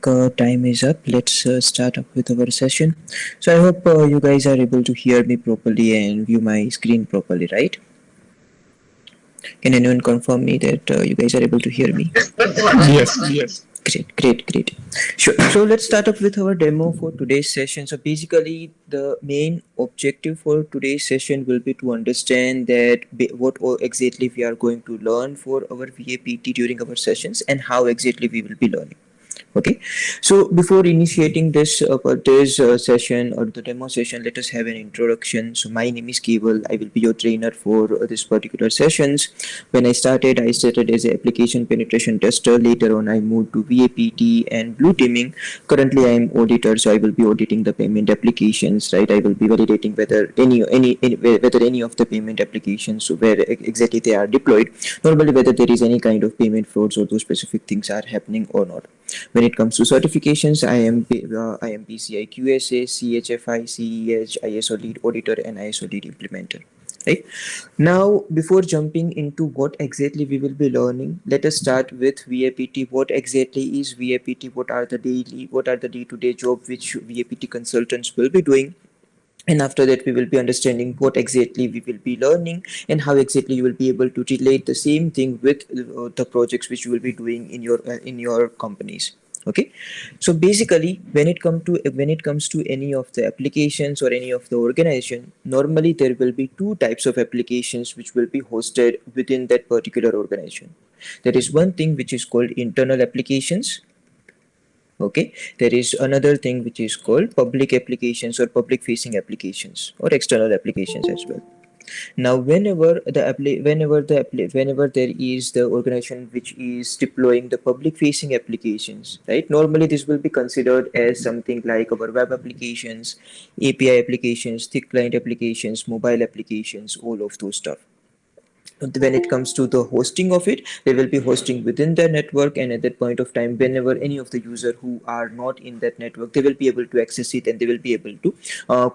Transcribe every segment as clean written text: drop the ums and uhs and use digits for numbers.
think time is up. Let's start up with our session. So I hope you guys are able to hear me properly and view my screen properly, right? Can anyone confirm me that you guys are able to hear me? Yes. Great, great, great. Sure. So let's start up with our demo for today's session. So basically, the main objective for today's session will be to understand that exactly we are going to learn for our VAPT during our sessions and how exactly we will be learning. Okay, so before initiating this session or the demo session, let us have an introduction. So my name is Keval. I will be your trainer for this particular sessions. When I started as an application penetration tester. Later on, I moved to VAPT and blue teaming. Currently, I am auditor, so I will be auditing the payment applications. Right, I will be validating whether whether any of the payment applications where exactly they are deployed. Normally, whether there is any kind of payment frauds or those specific things are happening or not. When it comes to certifications, I am PCI QSA, CHFI, CEH, ISO lead auditor, and ISO lead implementer. Right now, before jumping into what exactly we will be learning, let us start with VAPT. What exactly is VAPT? What are the day-to-day job which VAPT consultants will be doing? And after that we will be understanding what exactly we will be learning and how exactly you will be able to relate the same thing with the projects which you will be doing in your companies. Okay, so basically when it comes to any of the applications or any of the organization, normally there will be two types of applications which will be hosted within that particular organization. There is one thing which is called internal applications. Okay, there is another thing which is called public applications or public facing applications or external applications as well. Now whenever there is the organization which is deploying the public facing applications, right, normally this will be considered as something like our web applications, API applications, thick client applications, mobile applications, all of those stuff. When it comes to the hosting of it, they will be hosting within their network, and at that point of time, whenever any of the user who are not in that network, they will be able to access it and they will be able to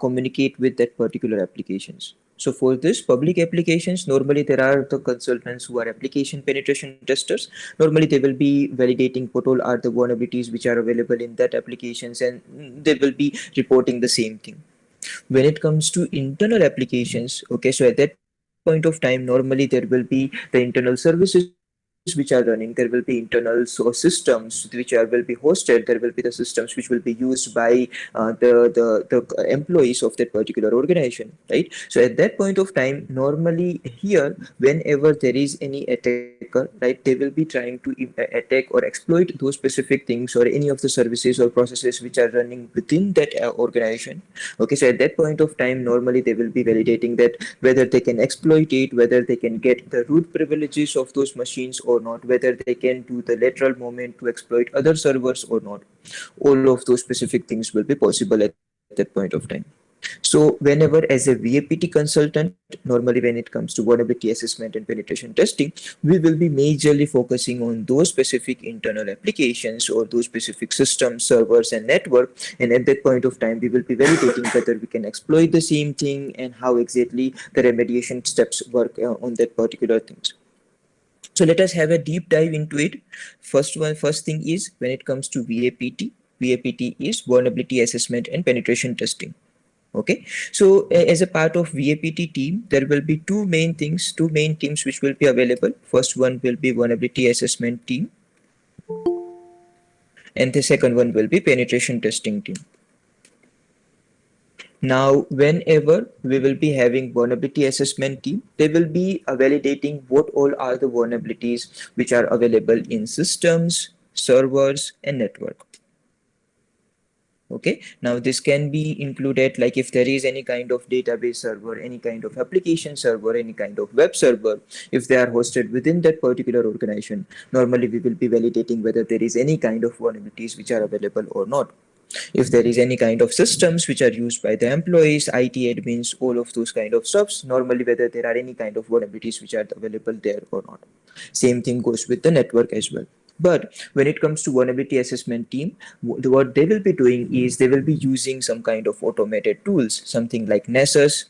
communicate with that particular applications. So for this public applications, normally there are the consultants who are application penetration testers. Normally they will be validating what all are the vulnerabilities which are available in that applications, and they will be reporting the same thing. When it comes to internal applications, okay, so at that point of time, normally there will be the internal services which are running. There will be internal systems which are will be hosted. There will be the systems which will be used by the employees of that particular organization, right? So at that point of time, normally here, whenever there is any attacker, right, they will be trying to attack or exploit those specific things or any of the services or processes which are running within that organization. Okay, so at that point of time, normally they will be validating that whether they can exploit it, whether they can get the root privileges of those machines or not, whether they can do the lateral movement to exploit other servers or not. All of those specific things will be possible at that point of time. So whenever as a VAPT consultant, normally when it comes to vulnerability assessment and penetration testing, we will be majorly focusing on those specific internal applications or those specific systems, servers and network. And at that point of time, we will be validating whether we can exploit the same thing and how exactly the remediation steps work on that particular things. So let us have a deep dive into it. First thing is when it comes to VAPT, VAPT is vulnerability assessment and penetration testing. Okay, so as a part of VAPT team, there will be two main teams which will be available. First one will be vulnerability assessment team, and the second one will be penetration testing team. Now, whenever we will be having vulnerability assessment team, they will be validating what all are the vulnerabilities which are available in systems, servers, and network. Okay, now this can be included like if there is any kind of database server, any kind of application server, any kind of web server, if they are hosted within that particular organization, normally we will be validating whether there is any kind of vulnerabilities which are available or not. If there is any kind of systems which are used by the employees, IT admins, all of those kind of stuffs, normally whether there are any kind of vulnerabilities which are available there or not. Same thing goes with the network as well. But when it comes to vulnerability assessment team, what they will be doing is they will be using some kind of automated tools, something like Nessus,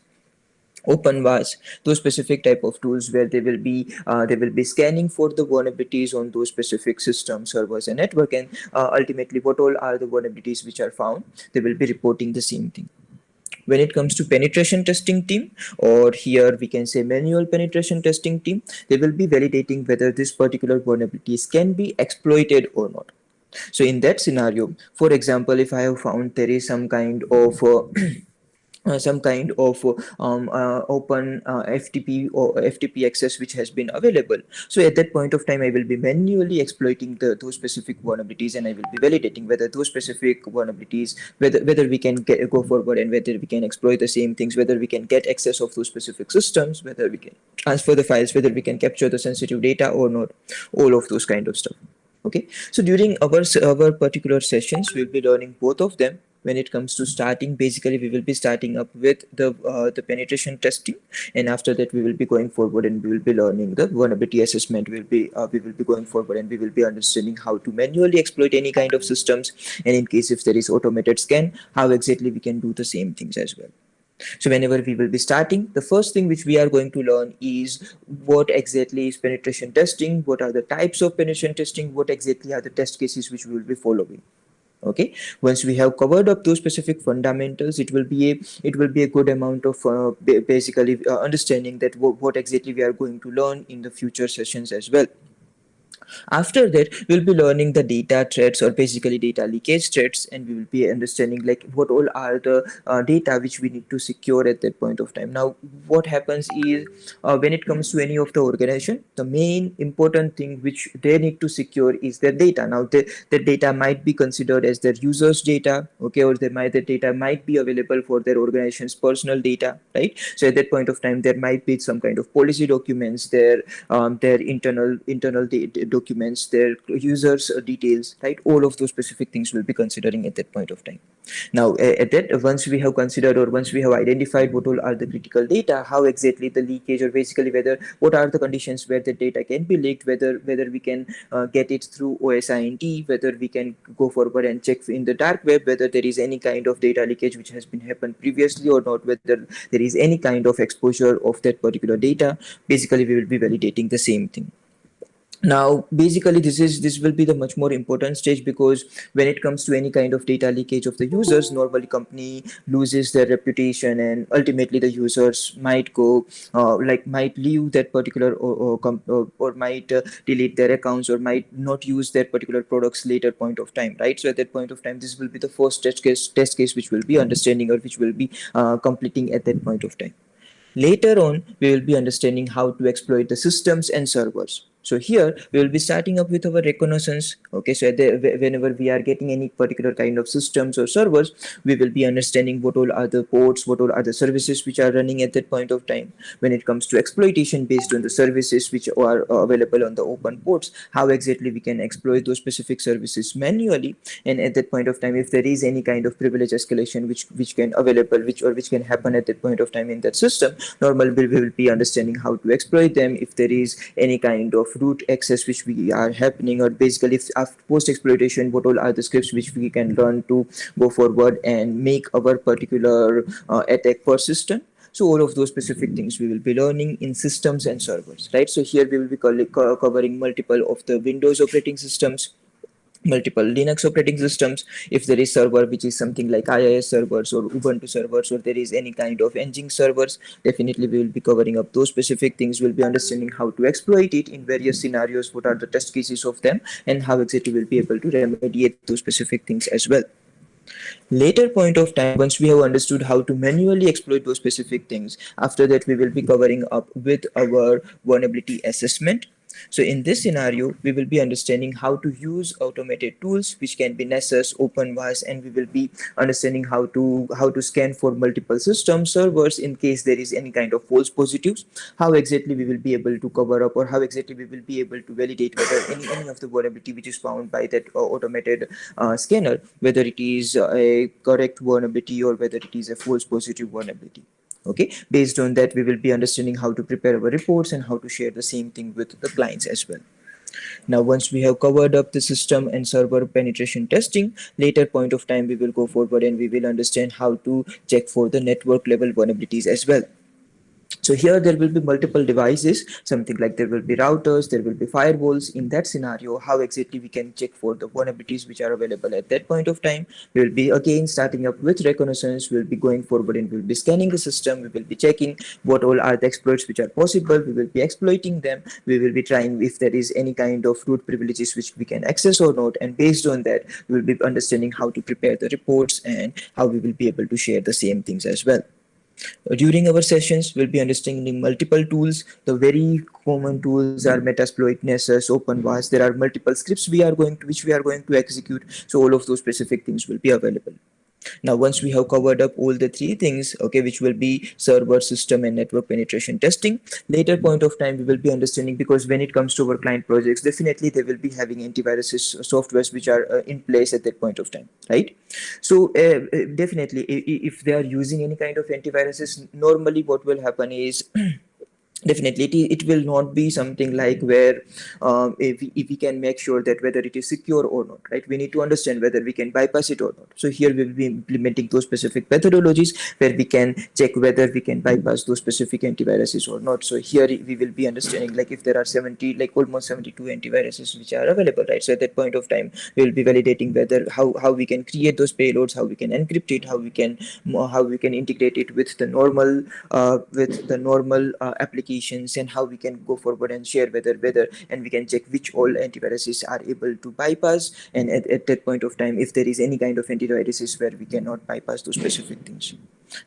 OpenVAS, those specific type of tools where they will be scanning for the vulnerabilities on those specific systems, servers, and network, and ultimately what all are the vulnerabilities which are found, they will be reporting the same thing. When it comes to penetration testing team, or here we can say manual penetration testing team, they will be validating whether this particular vulnerabilities can be exploited or not. So in that scenario, for example, if I have found there is some kind of open FTP or FTP access which has been available. So at that point of time, I will be manually exploiting those specific vulnerabilities, and I will be validating whether those specific vulnerabilities, whether we can go forward and whether we can exploit the same things, whether we can get access of those specific systems, whether we can transfer the files, whether we can capture the sensitive data or not, all of those kind of stuff. Okay, so during our particular sessions, we'll be learning both of them. When it comes to starting, basically we will be starting up with the penetration testing, and after that we will be going forward and we will be learning the vulnerability assessment. We will be going forward and we will be understanding how to manually exploit any kind of systems, and in case if there is automated scan, how exactly we can do the same things as well. So whenever we will be starting, the first thing which we are going to learn is what exactly is penetration testing, what are the types of penetration testing, what exactly are the test cases which we will be following. Okay, once we have covered up those specific fundamentals, it will be a good amount of basically understanding that what exactly we are going to learn in the future sessions as well. After that, we'll be learning the data threats, or basically data leakage threats, and we will be understanding like what all are the data which we need to secure at that point of time. Now, what happens is when it comes to any of the organization, the main important thing which they need to secure is their data. Now, the data might be considered as their users' data, okay, or the data might be available for their organization's personal data, right? So at that point of time, there might be some kind of policy documents, their internal documents, their users details, right? All of those specific things will be considering at that point of time. Now at that, once we have considered, or once we have identified what all are the critical data, how exactly the leakage, or basically whether what are the conditions where the data can be leaked, whether we can get it through OSINT, whether we can go forward and check in the dark web whether there is any kind of data leakage which has been happened previously or not, whether there is any kind of exposure of that particular data. Basically we will be validating the same thing. Now basically this will be the much more important stage, because when it comes to any kind of data leakage of the users, normally company loses their reputation, and ultimately the users might go might leave that particular, or might delete their accounts, or might not use their particular products later point of time, right? So at that point of time, this will be the first test case which will be understanding, or which will be completing at that point of time. Later on, we will be understanding how to exploit the systems and servers. So here we will be starting up with our reconnaissance. Okay, so whenever we are getting any particular kind of systems or servers, we will be understanding what all are the ports, what all are the services which are running at that point of time. When it comes to exploitation based on the services which are available on the open ports, how exactly we can exploit those specific services manually, and at that point of time, if there is any kind of privilege escalation which can available, which can happen at that point of time in that system, normally we will be understanding how to exploit them. If there is any kind of root access which we are happening, or basically if after post exploitation, what all are the scripts which we can learn to go forward and make our particular attack persistent. So all of those specific things we will be learning in systems and servers, right? So here we will be covering multiple of the Windows operating systems, multiple Linux operating systems. If there is server which is something like IIS servers or Ubuntu servers, or there is any kind of Nginx servers, definitely we will be covering up those specific things. We'll be understanding how to exploit it in various scenarios, what are the test cases of them, and how exactly we'll be able to remediate those specific things as well. Later point of time, once we have understood how to manually exploit those specific things, after that we will be covering up with our vulnerability assessment. So in this scenario, we will be understanding how to use automated tools which can be Nessus, OpenVAS, and we will be understanding how to scan for multiple systems, servers, in case there is any kind of false positives. How exactly we will be able to cover up, or how exactly we will be able to validate whether any of the vulnerability which is found by that automated scanner, whether it is a correct vulnerability or whether it is a false positive vulnerability. Okay, based on that we will be understanding how to prepare our reports and how to share the same thing with the clients as well. Now once we have covered up the system and server penetration testing, later point of time we will go forward and we will understand how to check for the network level vulnerabilities as well. So here there will be multiple devices, something like there will be routers, there will be firewalls. In that scenario, how exactly we can check for the vulnerabilities which are available at that point of time? We will be again starting up with reconnaissance. We will be going forward and we will be scanning the system. We will be checking what all are the exploits which are possible. We will be exploiting them. We will be trying if there is any kind of root privileges which we can access or not. And based on that, we will be understanding how to prepare the reports and how we will be able to share the same things as well. During our sessions, we'll be understanding multiple tools. The very common tools are Metasploit, Nessus, OpenVAS. There are multiple scripts which we are going to execute. So all of those specific things will be available. Now, once we have covered up all the three things, okay, which will be server, system, and network penetration testing, later point of time we will be understanding, because when it comes to our client projects, definitely they will be having antivirus softwares which are in place at that point of time, right? So definitely, if they are using any kind of antiviruses, normally what will happen is definitely it will not be something like where if we can make sure that whether it is secure or not, right? We need to understand whether we can bypass it or not. So here we will be implementing those specific methodologies where we can check whether we can bypass those specific antiviruses or not. So here we will be understanding, like if there are 70, like almost 72 antiviruses which are available, right? So at that point of time we will be validating whether how we can create those payloads, how we can encrypt it, how we can integrate it with the normal applications, and how we can go forward and share whether and we can check which all antiviruses are able to bypass, and at that point of time if there is any kind of antiviruses where we cannot bypass those specific things,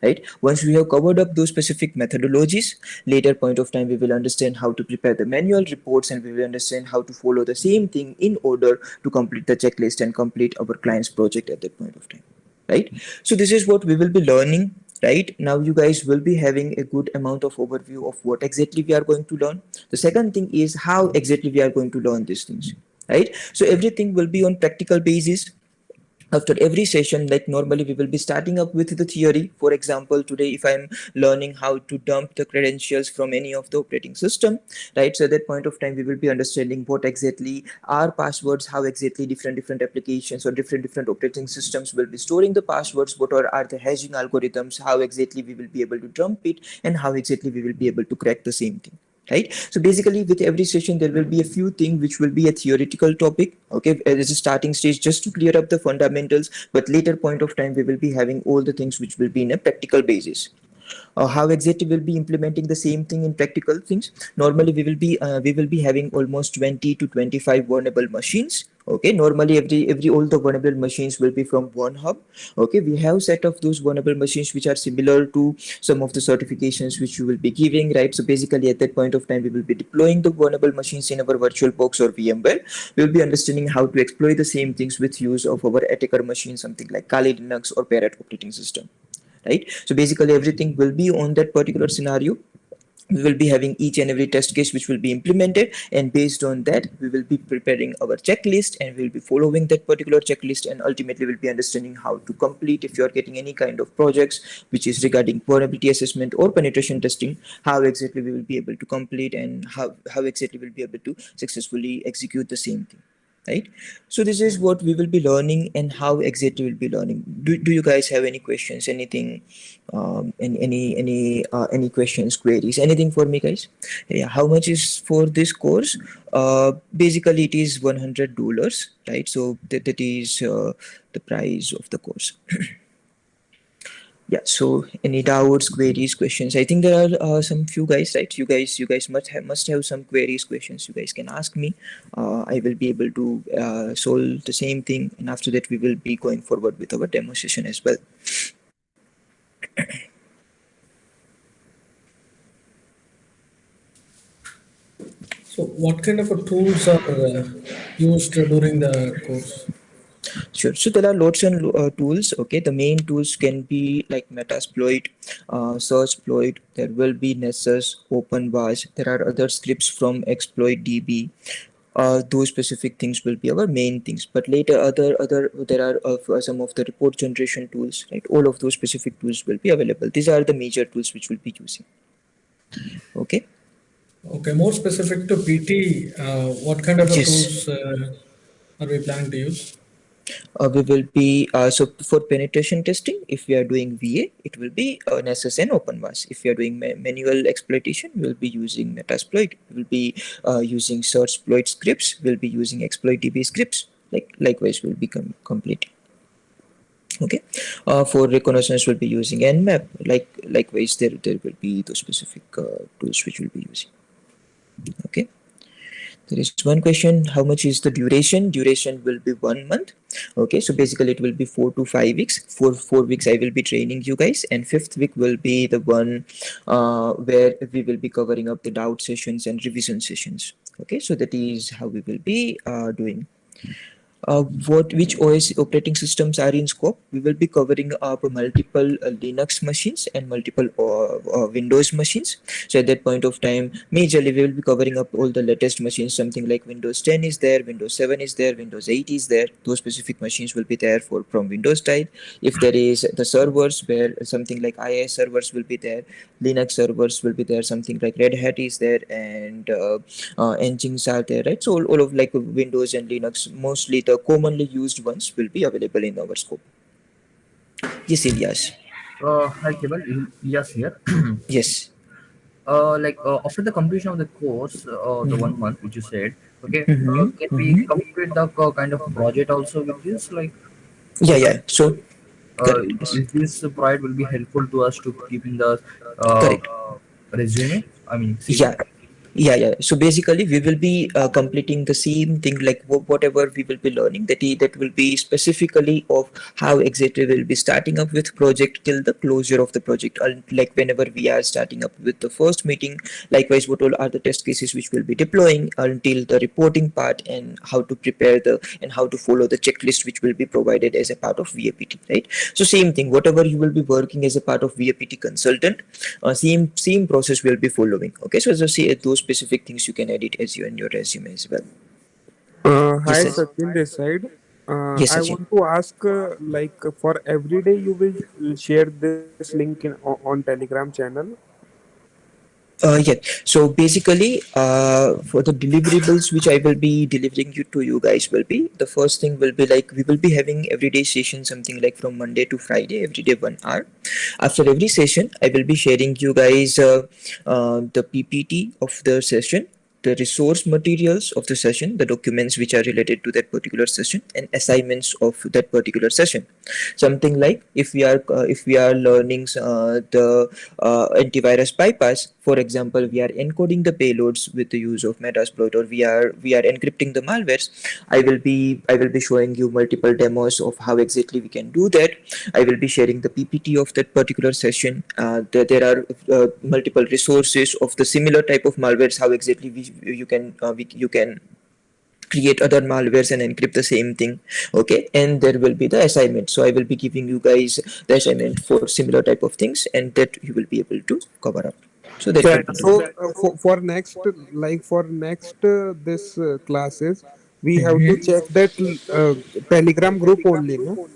right? Once we have covered up those specific methodologies, later point of time we will understand how to prepare the manual reports, and we will understand how to follow the same thing in order to complete the checklist and complete our client's project at that point of time, right? So this is what we will be learning. Right now you guys will be having a good amount of overview of what exactly we are going to learn. The second thing is how exactly we are going to learn these things, right? So everything will be on practical basis. After every session, like normally we will be starting up with the theory. For example, today if I'm learning how to dump the credentials from any of the operating system, right? So at that point of time we will be understanding what exactly are passwords, how exactly different applications or different operating systems will be storing the passwords, what are the hashing algorithms, how exactly we will be able to dump it, and how exactly we will be able to crack the same thing, right? So basically with every session there will be a few things which will be a theoretical topic, okay, as a starting stage just to clear up the fundamentals, but later point of time we will be having all the things which will be in a practical basis. How exactly we'll be implementing the same thing in practical things? Normally we will be having almost 20 to 25 vulnerable machines. Okay, normally every all the vulnerable machines will be from one hub. Okay, we have set of those vulnerable machines which are similar to some of the certifications which you will be giving, right? So basically at that point of time we will be deploying the vulnerable machines in our virtual box or VMware. We will be understanding how to exploit the same things with use of our attacker machine, something like Kali Linux or Parrot operating system, right? So basically everything will be on that particular scenario. We will be having each and every test case which will be implemented, and based on that we will be preparing our checklist, and we will be following that particular checklist, and ultimately we'll be understanding how to complete, if you are getting any kind of projects which is regarding vulnerability assessment or penetration testing, how exactly we will be able to complete, and how exactly we'll be able to successfully execute the same thing, right? So this is what we will be learning and how exactly we'll be learning. Do you guys have any questions, anything, any questions, queries, anything for me, guys? Yeah, how much is for this course? Basically it is $100, right? So that is the price of the course. Yeah, so any doubts, queries, questions? I think there are some few guys, right? You guys must have some queries, questions. You guys can ask me. I will be able to solve the same thing, and after that we will be going forward with our demo session as well. So, what kind of tools are used during the course? Sure. So there are lots and tools. Okay, the main tools can be like Metasploit, Searchploit. There will be Nessus, OpenVAS. There are other scripts from Exploit DB. Those specific things will be our main things. But later, other there are some of the report generation tools. Right, all of those specific tools will be available. These are the major tools which we'll be using. Okay. Okay, more specific to PT, what kind of Yes. tools are we planning to use? We will be so for penetration testing, if we are doing VA, it will be an SSN OpenVAS. If we are doing manual exploitation, we will be using Metasploit. We will be using searchploit scripts. We'll be using exploitdb scripts. Likewise, will become complete. Okay. For reconnaissance, we'll be using Nmap. Likewise, there will be those specific tools which we'll be using. Okay. There is one question: how much is the duration? Duration will be 1 month. Okay, so basically it will be 4 to 5 weeks. For 4 weeks, I will be training you guys, and fifth week will be the one where we will be covering up the doubt sessions and revision sessions. Okay, so that is how we will be doing. Which OS operating systems are in scope? We will be covering up multiple Linux machines and multiple Windows machines. So at that point of time, majorly we will be covering up all the latest machines. Something like Windows 10 is there, Windows 7 is there, Windows 8 is there. Those specific machines will be there for from Windows side. If there is the servers where something like IIS servers will be there, Linux servers will be there. Something like Red Hat is there, and engines are there, right? So all of like Windows and Linux, mostly the commonly used ones will be available in our scope. Yes, Ilyas. Hi, Kebal. Yes, here. Yes. After the completion of the course, the 1 month which you said, okay, Mm-hmm. can we Mm-hmm. complete the kind of project also with this? Like, Yeah, so that yeah. So correct. Yes. is this project will be helpful to us to keep in the uh, Correct. resume? I mean, CV. Yeah. Yeah. So basically, we will be completing the same thing, like whatever we will be learning. That will be specifically of how exactly we will be starting up with project till the closure of the project. Like whenever we are starting up with the first meeting, likewise, what all are the test cases which will be deploying until the reporting part, and how to prepare the and how to follow the checklist which will be provided as a part of VAPT. Right. So same thing. Whatever you will be working as a part of VAPT consultant, same process we'll be following. Okay, so see those specific things you can edit as you in your resume as well. Yes, Hi, sir. Sachin this side. Yes, I Sachin. want to ask, for every day you will share this link on Telegram channel. Yeah. So basically, for the deliverables which I will be delivering you to you guys will be the first thing will be like we will be having everyday session, something like from Monday to Friday, every day 1 hour. After every session, I will be sharing you guys the PPT of the session, the resource materials of the session, the documents which are related to that particular session, and assignments of that particular session. Something like if we are learning the antivirus bypass, for example, we are encoding the payloads with the use of Metasploit, or we are encrypting the malwares. I will be showing you multiple demos of how exactly we can do that. I will be sharing the PPT of that particular session. There are multiple resources of the similar type of malwares, how exactly you can create other malwares and encrypt the same thing. Okay, and there will be the assignment, so I will be giving you guys the assignment for similar type of things, and that you will be able to cover up. So that will Yeah. be the So for next this classes, we have to check that Telegram group only, no?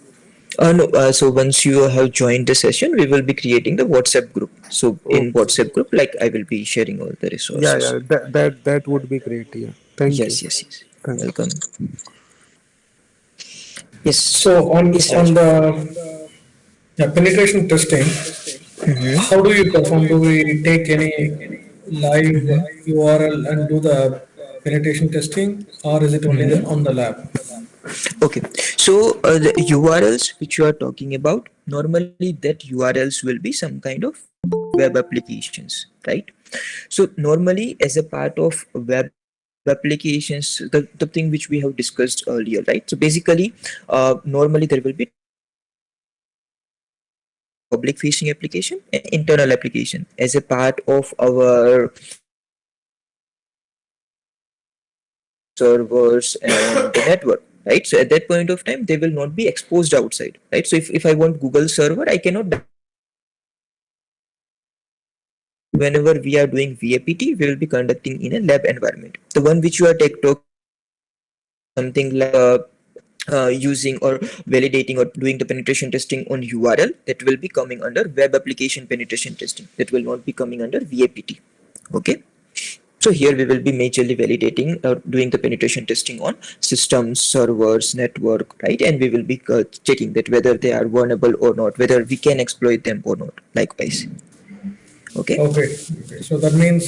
no, so once you have joined the session, we will be creating the WhatsApp group. So in Okay. WhatsApp group, like I will be sharing all the Yeah, resources. yeah. That would be great. Yeah. Thank you. Yes, yes, yes. Thank you. Welcome. Yes, So yes, on Raj. the penetration testing, how do you perform? Do we take any live URL and do the penetration testing, or is it only on the lab? Okay, so the URLs which you are talking about, normally that URLs will be some kind of web applications, right? So normally as a part of web applications, the thing which we have discussed earlier, right? So basically, normally there will be two types of applications. One will be public facing application and internal application as a part of our servers and the network, right? So at that point of time they will not be exposed outside, right? So if I want Google server, I cannot directly connect to that particular server. So whenever we are doing VAPT, we will be conducting in a lab environment. The one which you are talking about, something like using or validating or doing the penetration testing on URL, that will be coming under web application penetration testing. That will not be coming under VAPT. Okay. So here we will be majorly validating or doing the penetration testing on systems, servers, network, right? And we will be checking that whether they are vulnerable or not, whether we can exploit them or not. Likewise, okay. Okay. So that means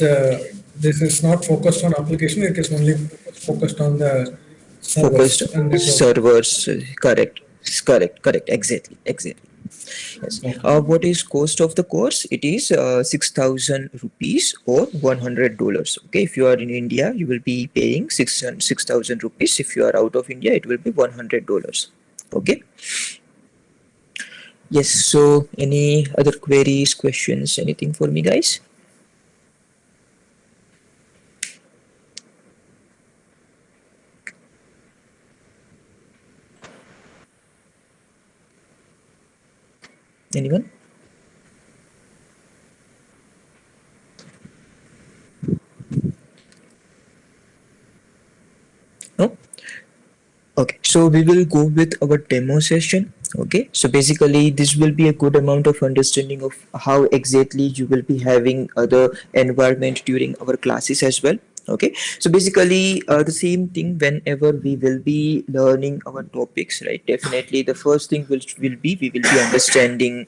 this is not focused on application, it is only focused on the Focused servers and network. servers, correct, correct, exactly. Yes. Okay. What is cost of the course? It is 6,000 rupees or $100. Okay, if you are in India, you will be paying 6,000 rupees. If you are out of India, it will be $100. Okay. Yes. So, any other queries, questions, anything for me, guys? Anyone? No. Okay, so we will go with our demo session. Okay, so basically this will be a good amount of understanding of how exactly you will be having the environment during our classes as well. Okay, so basically the same thing whenever we will be learning our topics, right? Definitely the first thing will be we will be understanding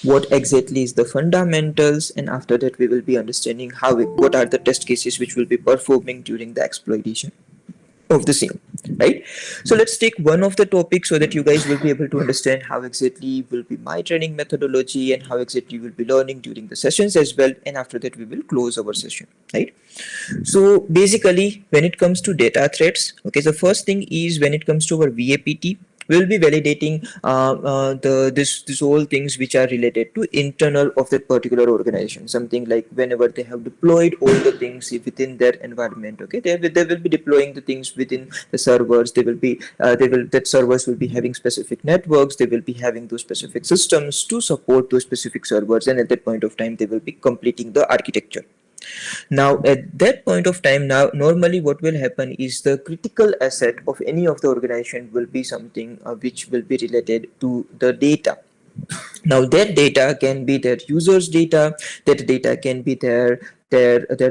what exactly is the fundamentals, and after that we will be understanding what are the test cases which will be performing during the exploitation of the same, right? So let's take one of the topics so that you guys will be able to understand how exactly will be my training methodology and how exactly you will be learning during the sessions as well, and after that we will close our session, right? So basically, when it comes to data threats, okay, the first thing is when it comes to our VAPT, we'll be validating the this all things which are related to internal of that particular organization. Something like whenever they have deployed all the things within their environment, okay, they will be deploying the things within the servers. They will that servers will be having specific networks. They will be having those specific systems to support those specific servers, and at that point of time, they will be completing the architecture. Now, at that point of time, now normally what will happen is the critical asset of any of the organization will be something which will be related to the data. Now, that data can be their users' data. That data can be their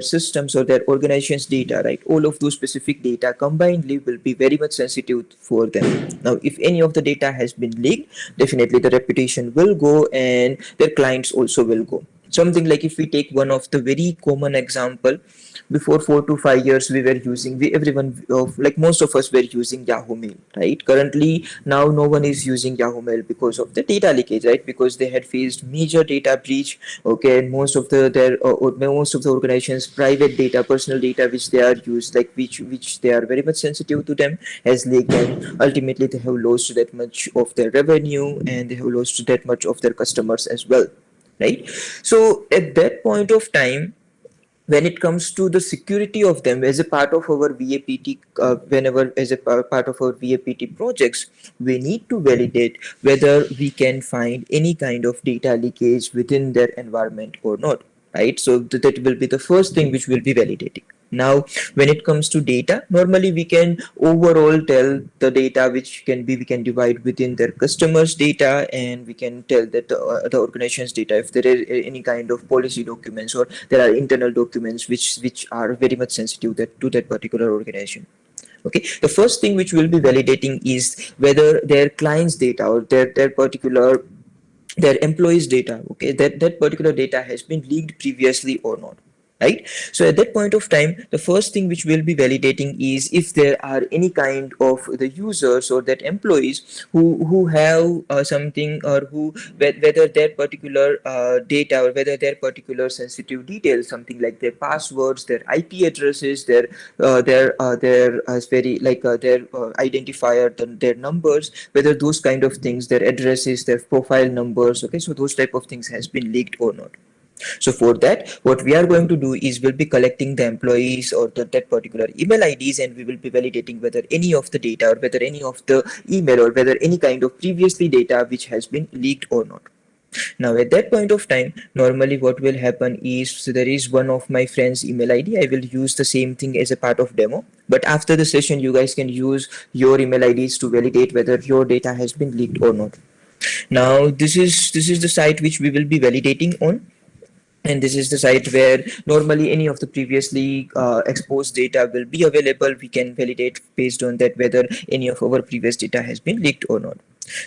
systems or their organization's data, right? All of those specific data combinedly will be very much sensitive for them. Now, if any of the data has been leaked, definitely the reputation will go and their clients also will go. Something like if we take one of the very common example, before 4 to 5 years we were using we everyone like most of us were using Yahoo Mail, right? Currently now no one is using Yahoo Mail because of the data leakage, right? Because they had faced major data breach. Okay, and most of most of the organizations private data, personal data which they are used, like which they are very much sensitive to them, has leaked, and ultimately they have lost that much of their revenue and they have lost that much of their customers as well, right? So at that point of time, when it comes to the security of them as a part of our VAPT, whenever as a part of our VAPT projects, we need to validate whether we can find any kind of data leakage within their environment or not, right? So that will be the first thing which we'll be validating. Now, when it comes to data, normally we can overall tell the data which can be, we can divide within their customers' data, and we can tell that the organization's data, if there is any kind of policy documents or there are internal documents which are very much sensitive to that particular organization. Okay, the first thing which we'll be validating is whether their clients' data or their particular their employees data, okay, that particular data has been leaked previously or not, right? So at that point of time, the first thing which we'll be validating is if there are any kind of the users or that employees who have something, or whether their particular data or whether their particular sensitive details, something like their passwords, their IP addresses, their very like their identifier, their numbers, whether those kind of things, their addresses, their profile numbers, okay, so those type of things has been leaked or not. So for that, what we are going to do is we'll be collecting the employees or that particular email IDs, and we will be validating whether any of the data or whether any of the email or whether any kind of previously data which has been leaked or not. Now, at that point of time, normally what will happen is, so there is one of my friend's email ID. I will use the same thing as a part of demo. But after the session, you guys can use your email IDs to validate whether your data has been leaked or not. Now, this is the site which we will be validating on. And this is the site where normally any of the previously exposed data will be available. We can validate based on that whether any of our previous data has been leaked or not.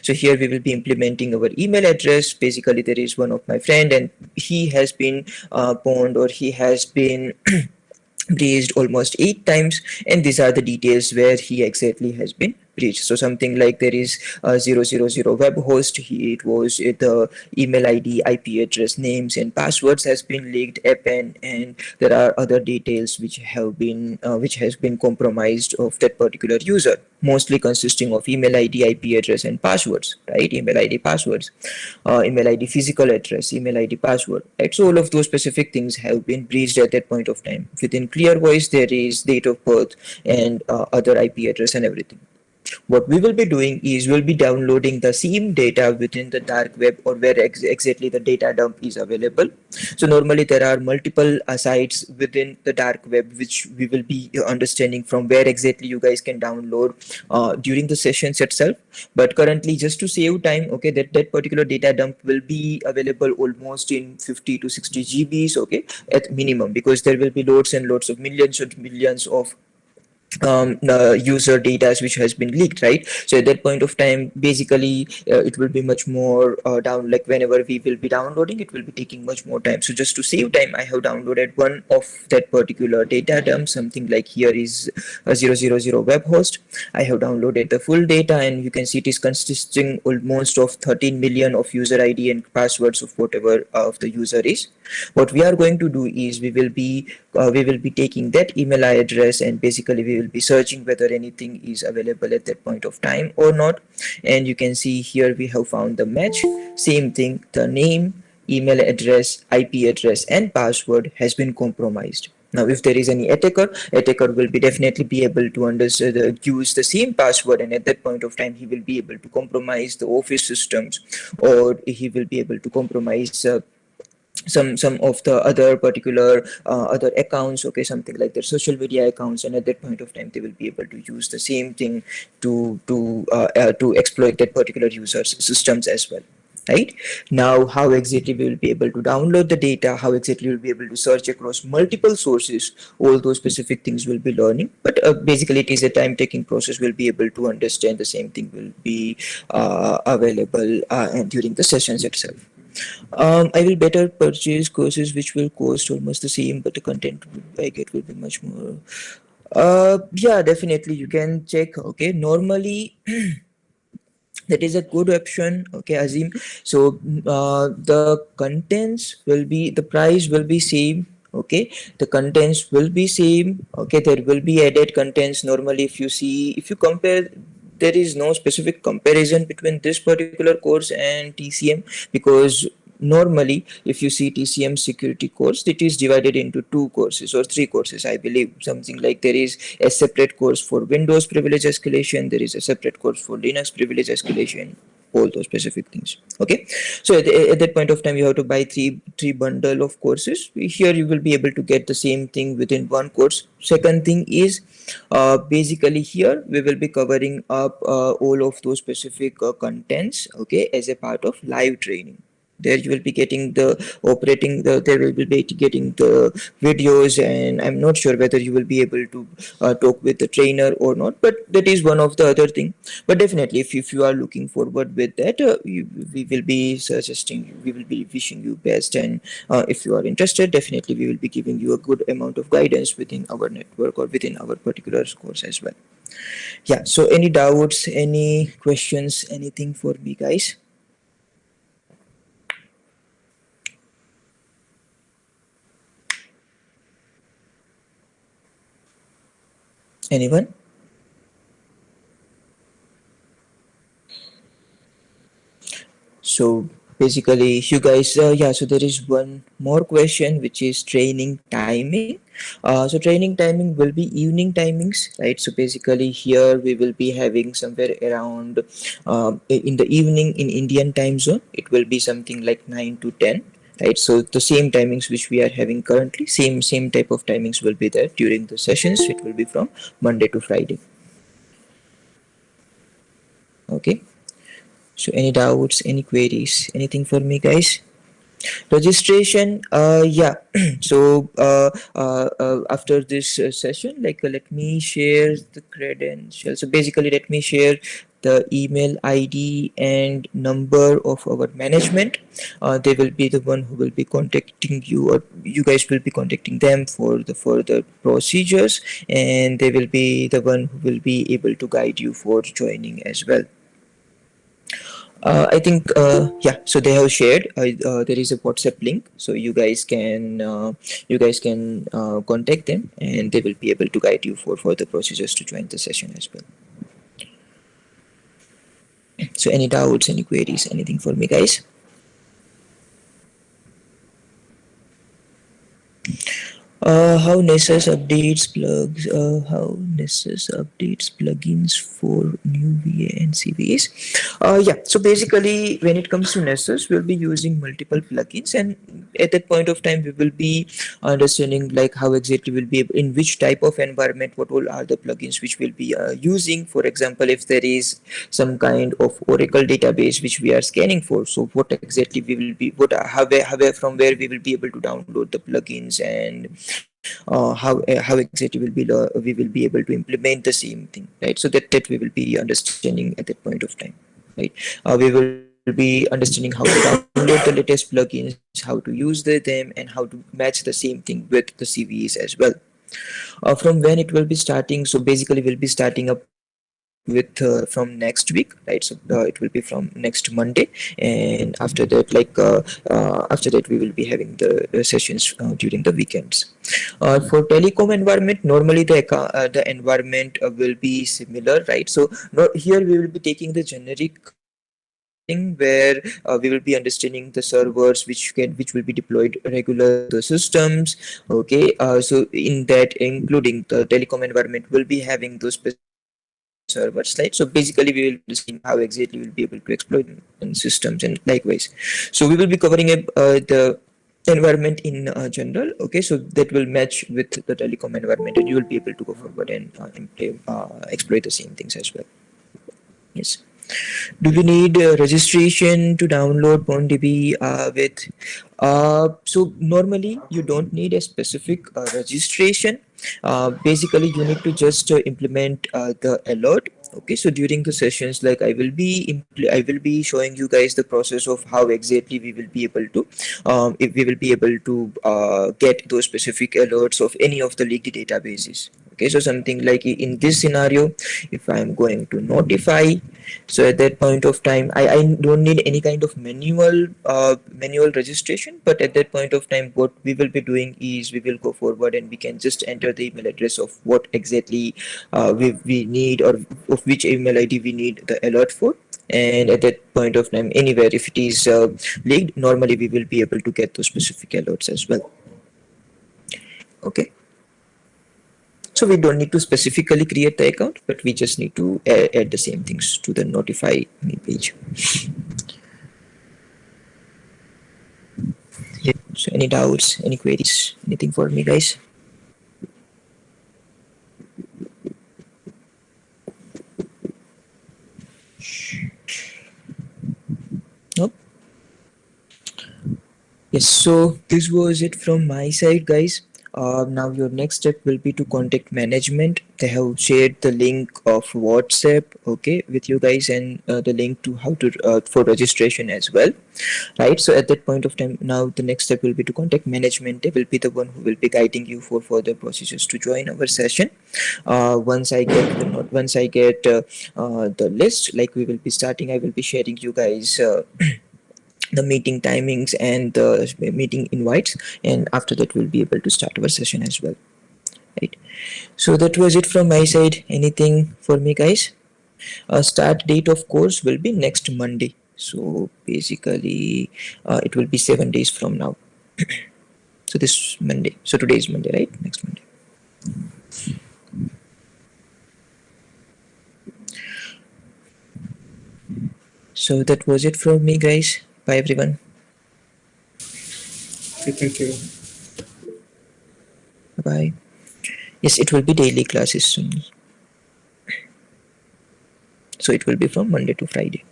So here we will be implementing our email address. Basically, there is one of my friend, and he has been pwned, or he has been breached almost 8 times, and these are the details where he exactly has been breached. So something like there is a 000 web host. It was the email ID, IP address, names, and passwords has been leaked, appn, and there are other details which has been compromised of that particular user, mostly consisting of email ID, IP address, and passwords, right? Email ID, passwords, email ID, physical address, email ID, password, right? So all of those specific things have been breached at that point of time. Within clear voice, there is date of birth and other IP address and everything. What we will be doing is we'll be downloading the same data within the dark web, or where exactly the data dump is available. So normally there are multiple sites within the dark web which we will be understanding from where exactly you guys can download during the sessions itself. But currently, just to save time, okay, that particular data dump will be available almost in 50 to 60 GBs, okay, at minimum, because there will be loads and loads of millions of user data which has been leaked, right? So at that point of time, basically it will be much more down, like whenever we will be downloading, it will be taking much more time. So just to save time, I have downloaded one of that particular data dump. Something like here is a 000 web host. I have downloaded the full data, and you can see it is consisting almost of 13 million of user ID and passwords of whatever of the user is. What we are going to do is we will be taking that email address, and basically we will be searching whether anything is available at that point of time or not. And you can see here we have found the match. Same thing, the name, email address, IP address, and password has been compromised. Now, if there is any attacker will be definitely be able to understand, use the same password, and at that point of time, he will be able to compromise the office systems, or he will be able to compromise some of the other particular other accounts, okay, something like their social media accounts, and at that point of time they will be able to use the same thing to exploit that particular user's systems as well, right? Now, how exactly we will be able to download the data, how exactly we will be able to search across multiple sources, all those specific things we'll be learning. But basically it is a time taking process. We'll be able to understand the same thing will be available and during the sessions itself. I will better purchase courses which will cost almost the same, but the content I get will be much more. Yeah, definitely you can check. Okay, normally that is a good option. Okay, Azim. So the contents will be, the price will be same. Okay, the contents will be same. Okay, there will be added contents. Normally, if you see, if you compare, there is no specific comparison between this particular course and TCM, because normally if you see TCM security course, it is divided into two courses or three courses, I believe. Something like there is a separate course for Windows privilege escalation, there is a separate course for Linux privilege escalation, all those specific things. Okay, so at that point of time you have to buy three bundle of courses. Here you will be able to get the same thing within one course. Second thing is basically here we will be covering up all of those specific contents, okay, as a part of live training. There you will be getting the operating the there will be getting the videos, and I'm not sure whether you will be able to talk with the trainer or not, but that is one of the other thing. But definitely if you are looking forward with that, we will be suggesting, we will be wishing you best. And if you are interested, definitely we will be giving you a good amount of guidance within our network or within our particular course as well. Yeah, so any doubts, any questions, anything for me, guys? Anyone? So basically, you guys, yeah. So there is one more question, which is training timing. So training timing will be evening timings, right? So basically, here we will be having somewhere around in the evening in Indian time zone. It will be something like 9 to 10. Right, so the same timings which we are having currently, same type of timings will be there during the sessions. It will be from Monday to Friday. Okay. So any doubts, any queries, anything for me, guys? Registration, yeah. So after this session, like let me share the credentials. So basically, let me share the email ID and number of our management. They will be the one who will be contacting you, or you guys will be contacting them for the further procedures, and they will be the one who will be able to guide you for joining as well. I think yeah. So they have shared. There is a WhatsApp link, so you guys can contact them, and they will be able to guide you for further procedures to join the session as well. So any doubts, any queries, anything for me, guys? How Nessus updates plugs? How Nessus updates plugins for new VA and CVAs? Yeah. So basically, when it comes to Nessus, we'll be using multiple plugins, and at that point of time, we will be understanding like how exactly we'll be in which type of environment, what all are the plugins which we'll be using. For example, if there is some kind of Oracle database which we are scanning for, so what exactly we will be, what how from where we will be able to download the plugins, and how exactly we will be able to implement the same thing, right? So that we will be understanding at that point of time, right? We will be understanding how to download the latest plugins, how to use them, and how to match the same thing with the CVEs as well. From when it will be starting, so basically we'll be starting up with from next week, right? So it will be from next Monday, and after that, after that we will be having the sessions during the weekends. For telecom environment, normally the environment will be similar, right? So no, here we will be taking the generic thing where we will be understanding the servers which will be deployed regularly on the systems. Okay, so in that, including the telecom environment, will be having those specific servers, right? So basically we will be understanding how exactly we'll be able to exploit them in systems, and likewise. So we will be covering up the environment in general. Okay, so that will match with the telecom environment, and you will be able to go forward and exploit the same things as well. Yes. Do we need registration to download MonDB with? So normally you don't need a specific registration. Basically, you need to just implement the alert. Okay, so during the sessions, like I will be showing you guys the process of how exactly we will be able to, if we will be able to get those specific alerts of any of the leaked databases. Okay, so something like in this scenario, if I'm going to notify, so at that point of time, I don't need any kind of manual registration, but at that point of time, what we will be doing is we will go forward and we can just enter the email address of what exactly we need, or of which email ID we need the alert for. And at that point of time, anywhere if it is leaked, normally we will be able to get those specific alerts as well. Okay. So we don't need to specifically create the account, but we just need to add the same things to the notify me page. Yeah. So any doubts, any queries, anything for me, guys? Nope. Yes, so this was it from my side, guys. Now your next step will be to contact management. They have shared the link of WhatsApp, okay, with you guys, and the link to how to for registration as well, right? So at that point of time, now the next step will be to contact management. They will be the one who will be guiding you for further procedures to join our session. Once I get the list, like we will be starting, I will be sharing you guys. The meeting timings and the meeting invites, and after that we'll be able to start our session as well, right? So that was it from my side. Anything for me, guys? Start date of course will be next Monday, so basically it will be 7 days from now. So this Monday, so today is Monday, right? Next Monday. So that was it from me, guys. Bye everyone. Okay, thank you. Bye bye. Yes, it will be daily classes soon, so it will be from Monday to Friday.